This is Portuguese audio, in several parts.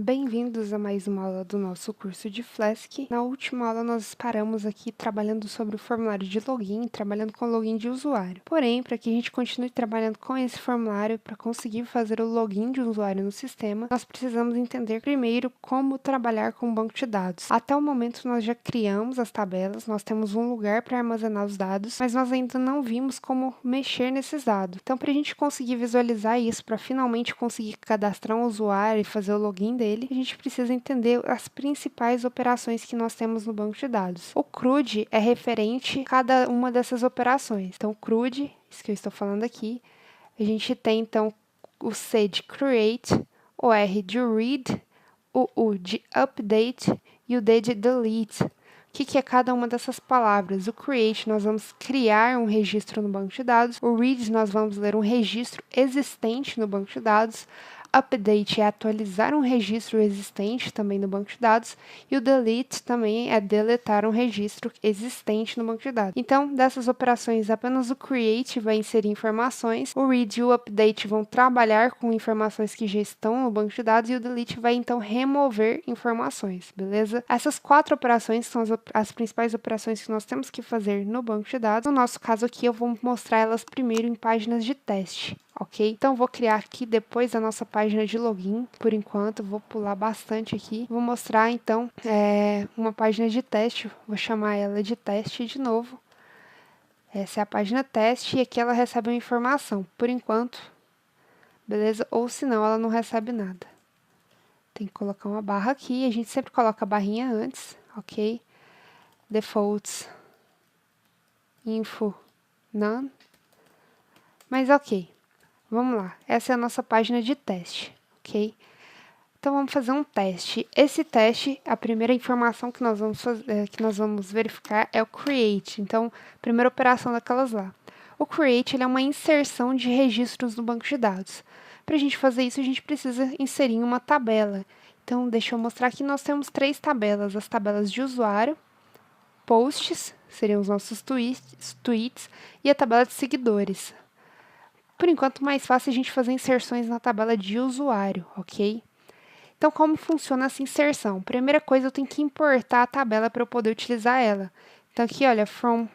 Bem-vindos a mais uma aula do nosso curso de Flask. Na última aula nós paramos aqui trabalhando sobre o formulário de login, trabalhando com o login de usuário. Porém, para que a gente continue trabalhando com esse formulário, para conseguir fazer o login de usuário no sistema, nós precisamos entender primeiro como trabalhar com o banco de dados. Até o momento nós já criamos as tabelas, nós temos um lugar para armazenar os dados, mas nós ainda não vimos como mexer nesses dados. Então, para a gente conseguir visualizar isso, para finalmente conseguir cadastrar um usuário e fazer o login dele, a gente precisa entender as principais operações que nós temos no banco de dados. O CRUD é referente a cada uma dessas operações. Então, o CRUD, isso que eu estou falando aqui, a gente tem, então, o C de Create, o R de Read, o U de Update e o D de Delete. O que é cada uma dessas palavras? O Create, nós vamos criar um registro no banco de dados. O Read, nós vamos ler um registro existente no banco de dados. Update é atualizar um registro existente também no banco de dados. E o Delete também é deletar um registro existente no banco de dados. Então, dessas operações, apenas o Create vai inserir informações. O Read e o Update vão trabalhar com informações que já estão no banco de dados. E o Delete vai, então, remover informações, beleza? Essas 4 operações são as principais operações que nós temos que fazer no banco de dados. No nosso caso aqui, eu vou mostrar elas primeiro em páginas de teste. Ok? Então, vou criar aqui depois da nossa página de login, por enquanto, vou pular bastante aqui. Vou mostrar, então, uma página de teste, vou chamar ela de teste de novo. Essa é a página teste e aqui ela recebe uma informação, por enquanto, beleza? Ou senão ela não recebe nada. Tem que colocar uma barra aqui, a gente sempre coloca a barrinha antes, ok? Defaults, info, none. Mas ok. Vamos lá, essa é a nossa página de teste, ok? Então, vamos fazer um teste. Esse teste, a primeira informação que nós vamos verificar é o create. Então, primeira operação daquelas lá. O create ele é uma inserção de registros no banco de dados. Para a gente fazer isso, a gente precisa inserir uma tabela. Então, deixa eu mostrar aqui, nós temos 3 tabelas. As tabelas de usuário, posts, seriam os nossos tweets, e a tabela de seguidores. Por enquanto, mais fácil a gente fazer inserções na tabela de usuário, ok? Então, como funciona essa inserção? Primeira coisa, eu tenho que importar a tabela para eu poder utilizar ela. Então, aqui, olha, from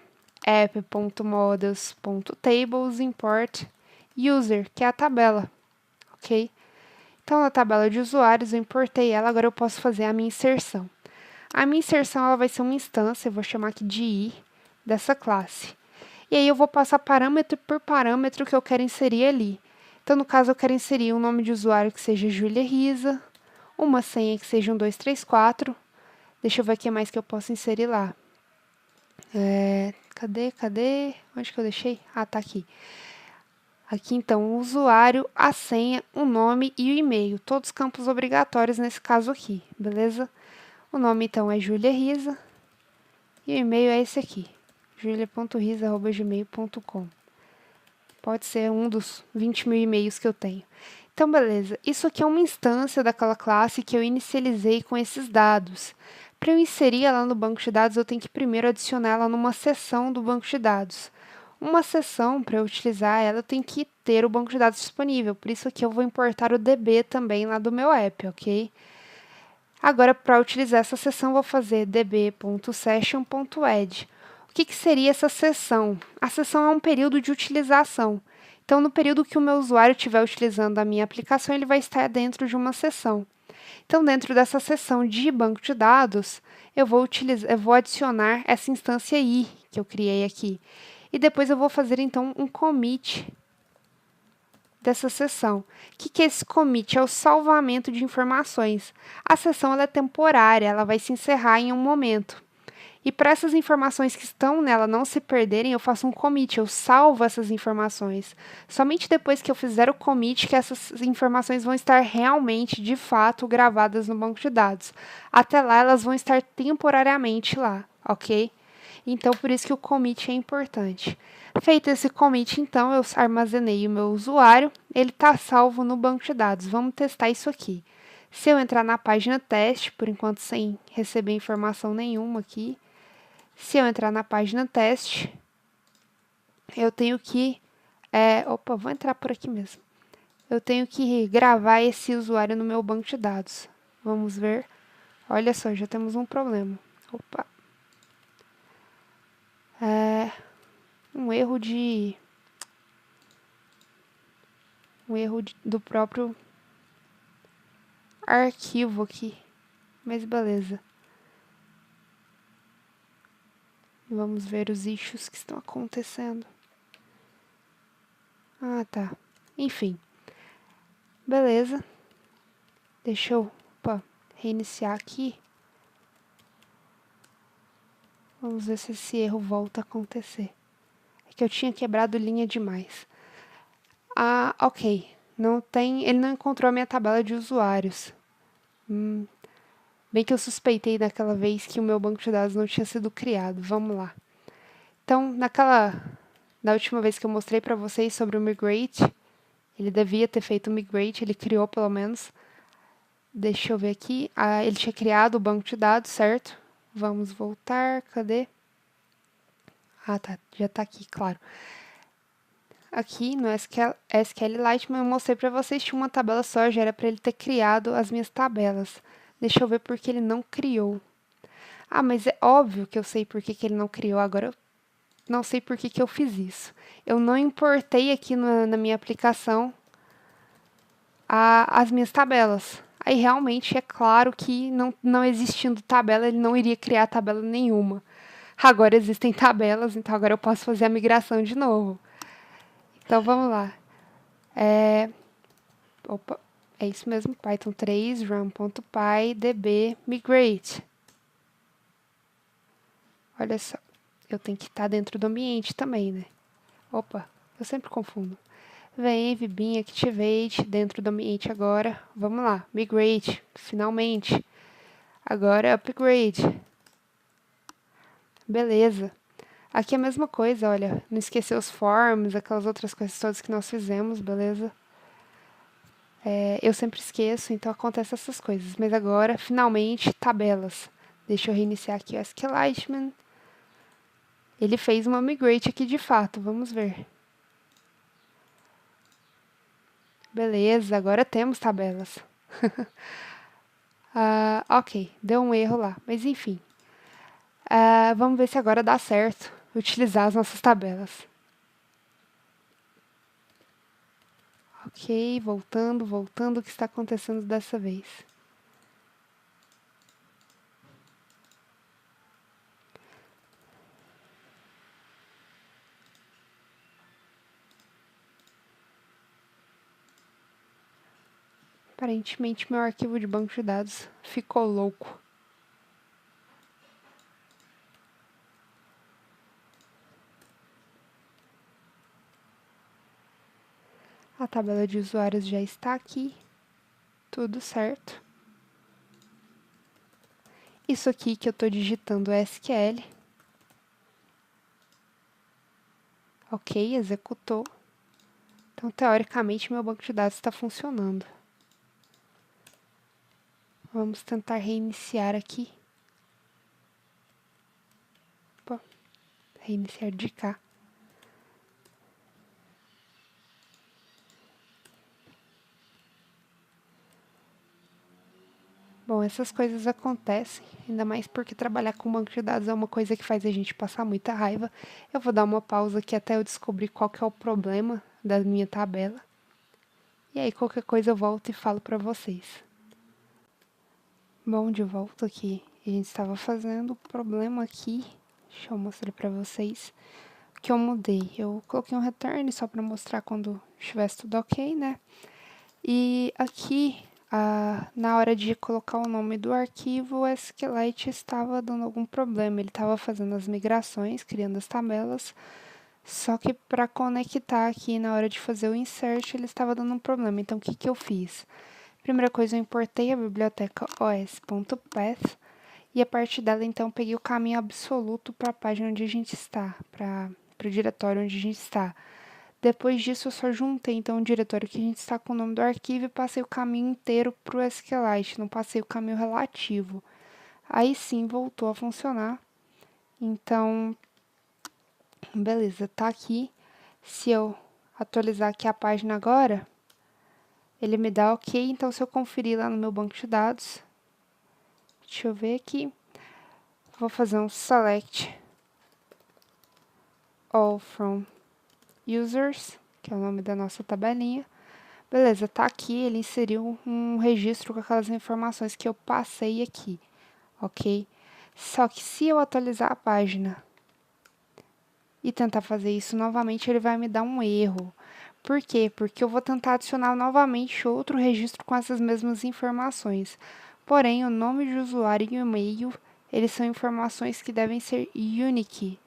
app.models.tables import user, que é a tabela, ok? Então, na tabela de usuários, eu importei ela, agora eu posso fazer a minha inserção. A minha inserção ela vai ser uma instância, eu vou chamar aqui de i, dessa classe. E aí eu vou passar parâmetro por parâmetro que eu quero inserir ali. Então, no caso, eu quero inserir um nome de usuário que seja Julia Risa, uma senha que seja 1234. Deixa eu ver o que mais que eu posso inserir lá. Cadê? Onde que eu deixei? Ah, tá aqui. Aqui, então, o usuário, a senha, o nome e o e-mail. Todos campos obrigatórios nesse caso aqui, beleza? O nome, então, é Julia Risa. E o e-mail é esse aqui, julia.risa@gmail.com. Pode ser um dos 20 mil e-mails que eu tenho. Então, beleza. Isso aqui é uma instância daquela classe que eu inicializei com esses dados. Para eu inserir ela no banco de dados, eu tenho que primeiro adicionar ela numa seção do banco de dados. Uma seção, para eu utilizar ela, eu tenho que ter o banco de dados disponível. Por isso aqui eu vou importar o DB também lá do meu app, ok? Agora, para utilizar essa seção, vou fazer db.session.add. O que seria essa seção? A seção é um período de utilização. Então, no período que o meu usuário estiver utilizando a minha aplicação, ele vai estar dentro de uma seção. Então, dentro dessa seção de banco de dados, eu vou adicionar essa instância i que eu criei aqui. E depois eu vou fazer, então, um commit dessa seção. O que é esse commit? É o salvamento de informações. A seção ela é temporária, ela vai se encerrar em um momento. E para essas informações que estão nela não se perderem, eu faço um commit, eu salvo essas informações. Somente depois que eu fizer o commit que essas informações vão estar realmente, de fato, gravadas no banco de dados. Até lá, elas vão estar temporariamente lá, ok? Então, por isso que o commit é importante. Feito esse commit, então, eu armazenei o meu usuário, ele está salvo no banco de dados. Vamos testar isso aqui. Se eu entrar na página teste, por enquanto sem receber informação nenhuma aqui, se eu entrar na página teste, eu tenho que... vou entrar por aqui mesmo. Eu tenho que gravar esse usuário no meu banco de dados. Vamos ver. Olha só, já temos um problema. Opa. Um erro do próprio arquivo aqui. Mas beleza. Vamos ver os issues que estão acontecendo. Ah, tá. Enfim. Beleza. Deixa eu reiniciar aqui. Vamos ver se esse erro volta a acontecer. É que eu tinha quebrado linha demais. Ah, ok. Ele não encontrou a minha tabela de usuários. Bem que eu suspeitei daquela vez que o meu banco de dados não tinha sido criado. Vamos lá. Então, na última vez que eu mostrei para vocês sobre o migrate, ele devia ter feito o migrate, ele criou pelo menos. Deixa eu ver aqui. Ele tinha criado o banco de dados, certo? Vamos voltar. Cadê? Ah, tá. Já tá aqui, claro. Aqui no SQLite, eu mostrei para vocês, tinha uma tabela só, já era para ele ter criado as minhas tabelas. Deixa eu ver por que ele não criou. Ah, mas é óbvio que eu sei por que ele não criou. Agora eu não sei por que eu fiz isso. Eu não importei aqui na minha aplicação as minhas tabelas. Aí realmente é claro que não existindo tabela, ele não iria criar tabela nenhuma. Agora existem tabelas, então agora eu posso fazer a migração de novo. Então vamos lá. Opa, é isso mesmo, Python 3, run.py, db, migrate. Olha só, eu tenho que estar dentro do ambiente também, né? Opa, eu sempre confundo. Vem, Vibin, Activate, dentro do ambiente agora. Vamos lá, Migrate, finalmente. Agora Upgrade. Beleza. Aqui é a mesma coisa, olha. Não esquecer os forms, aquelas outras coisas todas que nós fizemos, beleza? Eu sempre esqueço, então acontecem essas coisas. Mas agora, finalmente, tabelas. Deixa eu reiniciar aqui o SQLite. Ele fez uma migrate aqui de fato, vamos ver. Beleza, agora temos tabelas. Ok, deu um erro lá, mas enfim. Vamos ver se agora dá certo utilizar as nossas tabelas. Ok, voltando, o que está acontecendo dessa vez? Aparentemente, meu arquivo de banco de dados ficou louco. A tabela de usuários já está aqui. Tudo certo. Isso aqui que eu estou digitando é SQL. Ok, executou. Então, teoricamente, meu banco de dados está funcionando. Vamos tentar reiniciar aqui. Opa, reiniciar de cá. Bom, essas coisas acontecem, ainda mais porque trabalhar com banco de dados é uma coisa que faz a gente passar muita raiva. Eu vou dar uma pausa aqui até eu descobrir qual que é o problema da minha tabela. E aí, qualquer coisa eu volto e falo para vocês. Bom, de volta aqui. A gente estava fazendo o problema aqui. Deixa eu mostrar para vocês o que eu mudei. Eu coloquei um return só para mostrar quando estivesse tudo ok, né? E aqui, na hora de colocar o nome do arquivo, o SQLite estava dando algum problema. Ele estava fazendo as migrações, criando as tabelas, só que para conectar aqui na hora de fazer o insert, ele estava dando um problema. Então, o que que eu fiz? Primeira coisa, eu importei a biblioteca os.path e a partir dela, então, peguei o caminho absoluto para a página onde a gente está, para o diretório onde a gente está. Depois disso, eu só juntei, então, o diretório que a gente está com o nome do arquivo e passei o caminho inteiro para o SQLite, não passei o caminho relativo. Aí sim, voltou a funcionar. Então, beleza, tá aqui. Se eu atualizar aqui a página agora, ele me dá ok. Então, se eu conferir lá no meu banco de dados, Deixa eu ver aqui. Vou fazer um select all from users, que é o nome da nossa tabelinha. Beleza, tá aqui, ele inseriu um registro com aquelas informações que eu passei aqui, ok? Só que se eu atualizar a página e tentar fazer isso novamente, ele vai me dar um erro. Por quê? Porque eu vou tentar adicionar novamente outro registro com essas mesmas informações. Porém, o nome de usuário e o e-mail, eles são informações que devem ser unique,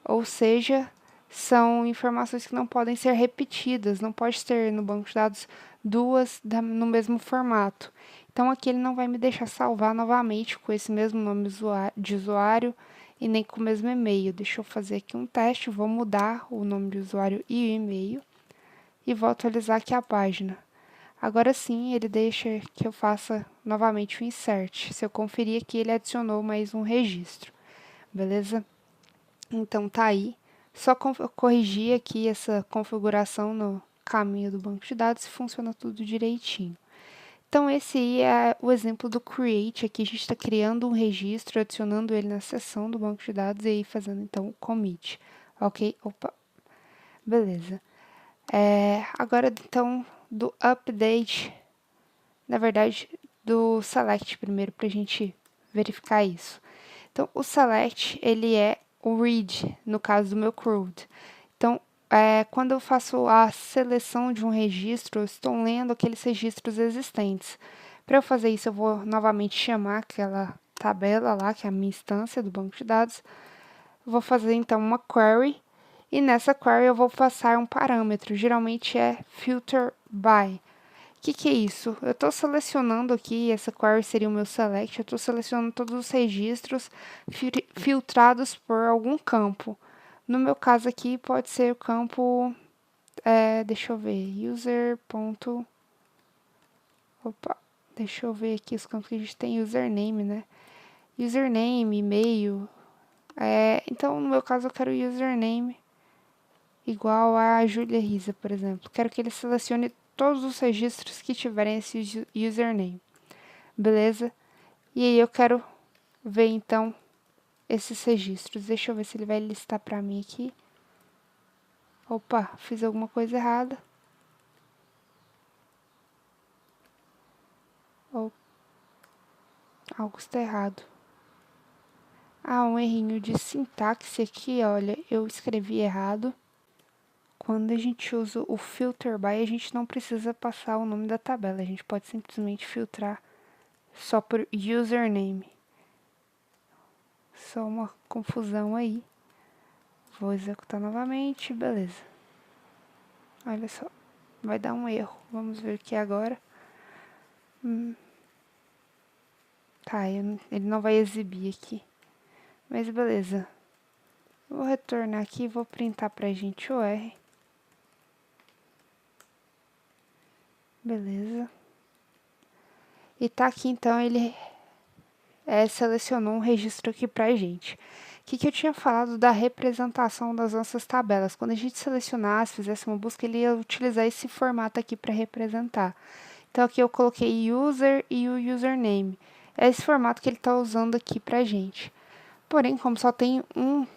ou seja, são informações que não podem ser repetidas, não pode ter no banco de dados duas no mesmo formato. Então, aqui ele não vai me deixar salvar novamente com esse mesmo nome de usuário e nem com o mesmo e-mail. Deixa eu fazer aqui um teste, vou mudar o nome de usuário e o e-mail e vou atualizar aqui a página. Agora sim, ele deixa que eu faça novamente o insert. Se eu conferir aqui, ele adicionou mais um registro, beleza? Então, tá aí. Só corrigir aqui essa configuração no caminho do banco de dados e funciona tudo direitinho. Então, esse aí é o exemplo do create. Aqui a gente está criando um registro, adicionando ele na seção do banco de dados e aí fazendo, então, o commit. Ok? Opa. Beleza. Agora, então, do update, na verdade, do select primeiro, para a gente verificar isso. Então, o select, ele é o read, no caso do meu CRUD. Então, quando eu faço a seleção de um registro, eu estou lendo aqueles registros existentes. Para eu fazer isso, eu vou novamente chamar aquela tabela lá, que é a minha instância do banco de dados. Vou fazer, então, uma query, e nessa query eu vou passar um parâmetro, geralmente é filter by. O que é isso? Eu estou selecionando aqui, essa query seria o meu select, eu estou selecionando todos os registros filtrados por algum campo. No meu caso aqui, pode ser o campo, deixa eu ver, user. Opa, deixa eu ver aqui os campos que a gente tem, username, né? Username, e-mail. Então, no meu caso, eu quero username igual a Julia Risa, por exemplo. Quero que ele selecione todos os registros que tiverem esse username. Beleza? E aí eu quero ver, então, esses registros. Deixa eu ver se ele vai listar para mim aqui. Opa, fiz alguma coisa errada. Algo está errado. Um errinho de sintaxe aqui, olha, eu escrevi errado. Quando a gente usa o filter by, a gente não precisa passar o nome da tabela, a gente pode simplesmente filtrar só por username. Só uma confusão aí. Vou executar novamente, beleza. Olha só, vai dar um erro. Vamos ver o que é agora. Tá, ele não vai exibir aqui. Mas beleza. Vou retornar aqui e vou printar pra gente o R. Beleza. E tá aqui, então, ele selecionou um registro aqui pra gente. O que eu tinha falado da representação das nossas tabelas? Quando a gente selecionasse, fizesse uma busca, ele ia utilizar esse formato aqui para representar. Então, aqui eu coloquei user e o username. É esse formato que ele está usando aqui pra gente. Porém, como só tem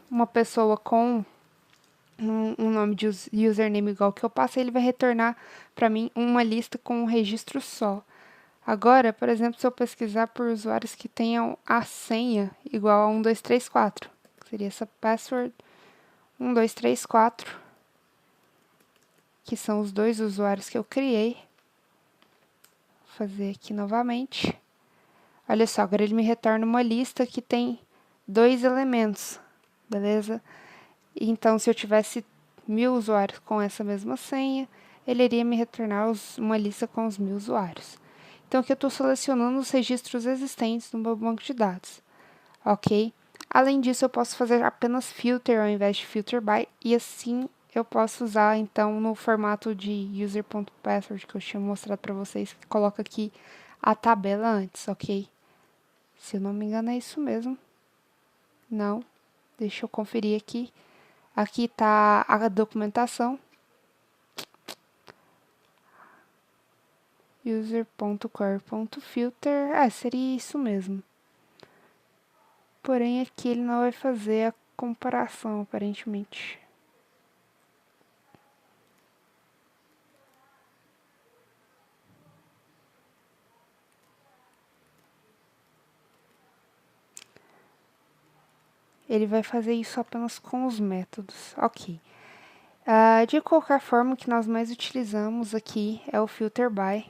uma pessoa com um nome de username igual que eu passei, ele vai retornar para mim uma lista com um registro só. Agora, por exemplo, se eu pesquisar por usuários que tenham a senha igual a 1234, seria essa password 1234, que são os dois usuários que eu criei. Vou fazer aqui novamente. Olha só, agora ele me retorna uma lista que tem 2 elementos, beleza? Então, se eu tivesse 1000 usuários com essa mesma senha, ele iria me retornar uma lista com os 1000 usuários. Então, aqui eu estou selecionando os registros existentes no meu banco de dados, ok? Além disso, eu posso fazer apenas filter ao invés de filter by, e assim eu posso usar, então, no formato de user.password que eu tinha mostrado para vocês, que coloca aqui a tabela antes, ok? Se eu não me engano, é isso mesmo. Não, deixa eu conferir aqui. Aqui está a documentação. User.core.filter. Seria isso mesmo. Porém, aqui ele não vai fazer a comparação, aparentemente. Ele vai fazer isso apenas com os métodos. Ok. De qualquer forma, o que nós mais utilizamos aqui é o filter by,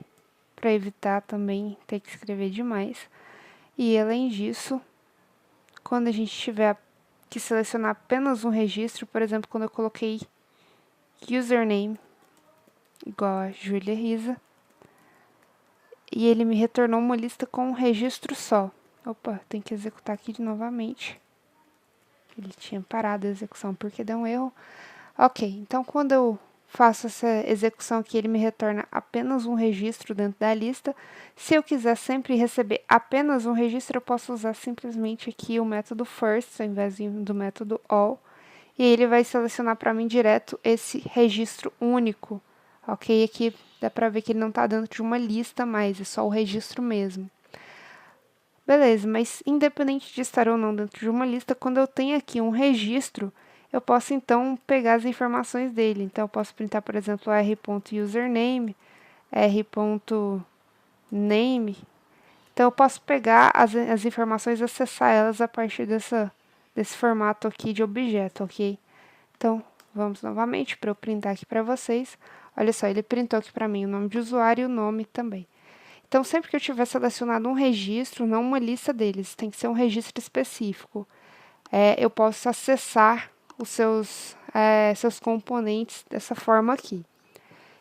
para evitar também ter que escrever demais. E além disso, quando a gente tiver que selecionar apenas um registro, por exemplo, quando eu coloquei username igual a Julia Risa, e ele me retornou uma lista com um registro só. Opa, tem que executar aqui novamente. Ele tinha parado a execução porque deu um erro. Ok, então quando eu faço essa execução aqui, ele me retorna apenas um registro dentro da lista. Se eu quiser sempre receber apenas um registro, eu posso usar simplesmente aqui o método first, ao invés do método all. E ele vai selecionar para mim direto esse registro único. Ok, aqui dá para ver que ele não está dentro de uma lista mais, é só o registro mesmo. Beleza, mas independente de estar ou não dentro de uma lista, quando eu tenho aqui um registro, eu posso então pegar as informações dele. Então eu posso printar, por exemplo, r.username, r.name. Então eu posso pegar as informações e acessar elas a partir desse formato aqui de objeto, ok? Então vamos novamente para eu printar aqui para vocês. Olha só, ele printou aqui para mim o nome de usuário e o nome também. Então, sempre que eu tiver selecionado um registro, não uma lista deles, tem que ser um registro específico, eu posso acessar os seus componentes dessa forma aqui.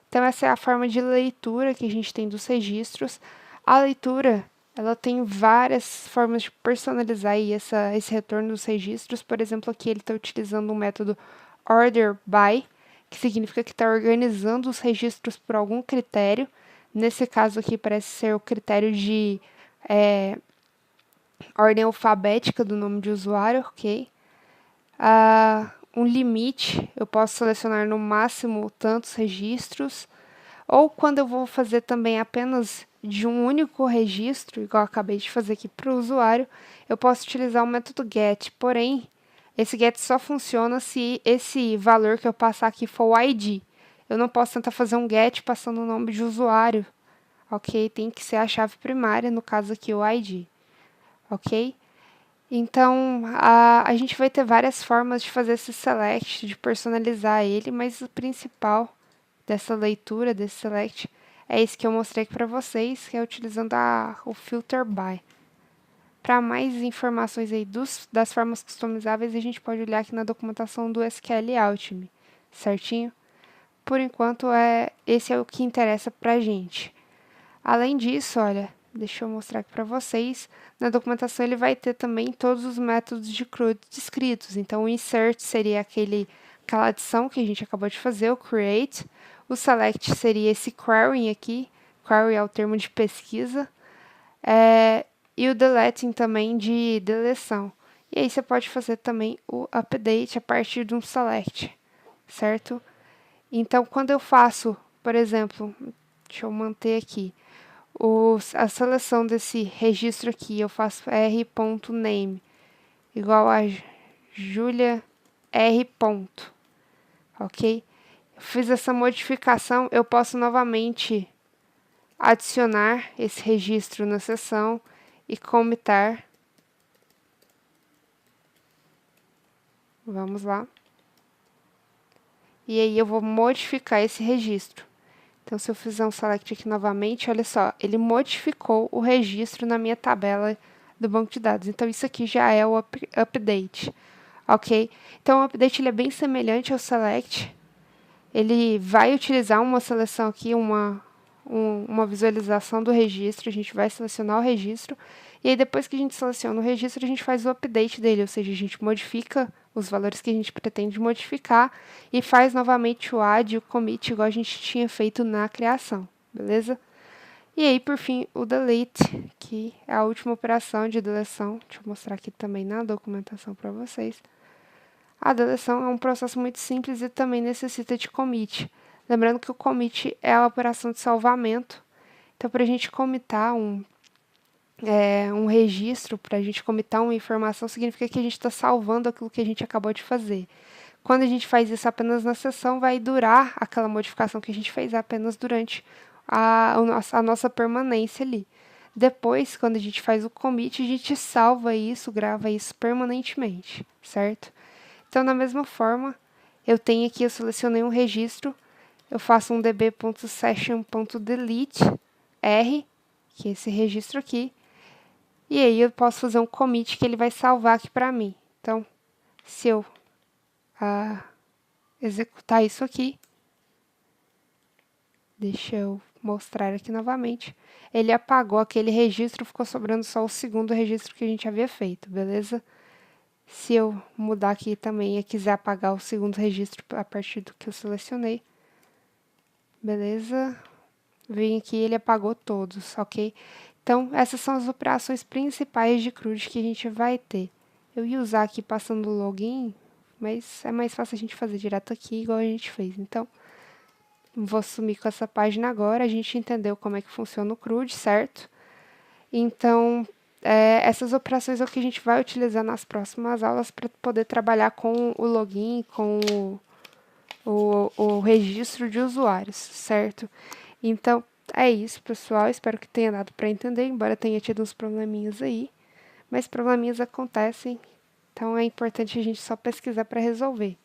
Então, essa é a forma de leitura que a gente tem dos registros. A leitura, ela tem várias formas de personalizar aí esse retorno dos registros. Por exemplo, aqui ele está utilizando o método order by, que significa que está organizando os registros por algum critério. Nesse caso aqui parece ser o critério de ordem alfabética do nome de usuário, ok? Um limite, eu posso selecionar no máximo tantos registros, ou quando eu vou fazer também apenas de um único registro, igual eu acabei de fazer aqui para o usuário, eu posso utilizar o método get, porém, esse get só funciona se esse valor que eu passar aqui for o ID. Eu não posso tentar fazer um get passando o nome de usuário, ok? Tem que ser a chave primária, no caso aqui o ID, ok? Então, a gente vai ter várias formas de fazer esse select, de personalizar ele, mas o principal dessa leitura, desse select, é esse que eu mostrei aqui para vocês, que é utilizando o filter by. Para mais informações aí das formas customizáveis, a gente pode olhar aqui na documentação do SQL Alchemy, certinho? Por enquanto, esse é o que interessa para a gente. Além disso, olha, deixa eu mostrar aqui para vocês, na documentação ele vai ter também todos os métodos de CRUD descritos. Então, o insert seria aquela adição que a gente acabou de fazer, o create. O select seria esse querying aqui, query é o termo de pesquisa. E o deleting também de deleção. E aí você pode fazer também o update a partir de um select, certo? Então, quando eu faço, por exemplo, deixa eu manter aqui, a seleção desse registro aqui, eu faço r.name igual a Julia R. Ok? Eu fiz essa modificação, eu posso novamente adicionar esse registro na seção e comitar. Vamos lá. E aí eu vou modificar esse registro. Então, se eu fizer um select aqui novamente, olha só, ele modificou o registro na minha tabela do banco de dados. Então, isso aqui já é o update, ok? Então, o update ele é bem semelhante ao select. Ele vai utilizar uma seleção aqui, uma visualização do registro. A gente vai selecionar o registro. E aí, depois que a gente seleciona o registro, a gente faz o update dele, ou seja, a gente modifica os valores que a gente pretende modificar e faz novamente o add e o commit, igual a gente tinha feito na criação, beleza? E aí, por fim, o delete, que é a última operação de deleção. Deixa eu mostrar aqui também na documentação para vocês. A deleção é um processo muito simples e também necessita de commit. Lembrando que o commit é a operação de salvamento. Então, para a gente commitar um registro para a gente comitar uma informação, significa que a gente está salvando aquilo que a gente acabou de fazer. Quando a gente faz isso apenas na sessão, vai durar aquela modificação que a gente fez apenas durante a nossa permanência ali. Depois, quando a gente faz o commit, a gente salva isso, grava isso permanentemente, certo? Então, da mesma forma, eu selecionei um registro, eu faço um db.session.delete R, que é esse registro aqui, e aí eu posso fazer um commit que ele vai salvar aqui para mim. Então, se eu executar isso aqui, deixa eu mostrar aqui novamente, ele apagou aquele registro, ficou sobrando só o segundo registro que a gente havia feito, beleza? Se eu mudar aqui também e quiser apagar o segundo registro a partir do que eu selecionei, beleza? Vem aqui, ele apagou todos, ok? Então, essas são as operações principais de CRUD que a gente vai ter. Eu ia usar aqui passando o login, mas é mais fácil a gente fazer direto aqui, igual a gente fez. Então, vou sumir com essa página agora. A gente entendeu como é que funciona o CRUD, certo? Então, essas operações é o que a gente vai utilizar nas próximas aulas para poder trabalhar com o login, com o registro de usuários, certo? Então, é isso, pessoal. Espero que tenha dado para entender, embora tenha tido uns probleminhas aí. Mas probleminhas acontecem, então é importante a gente só pesquisar para resolver.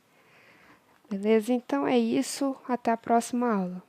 Beleza? Então é isso. Até a próxima aula.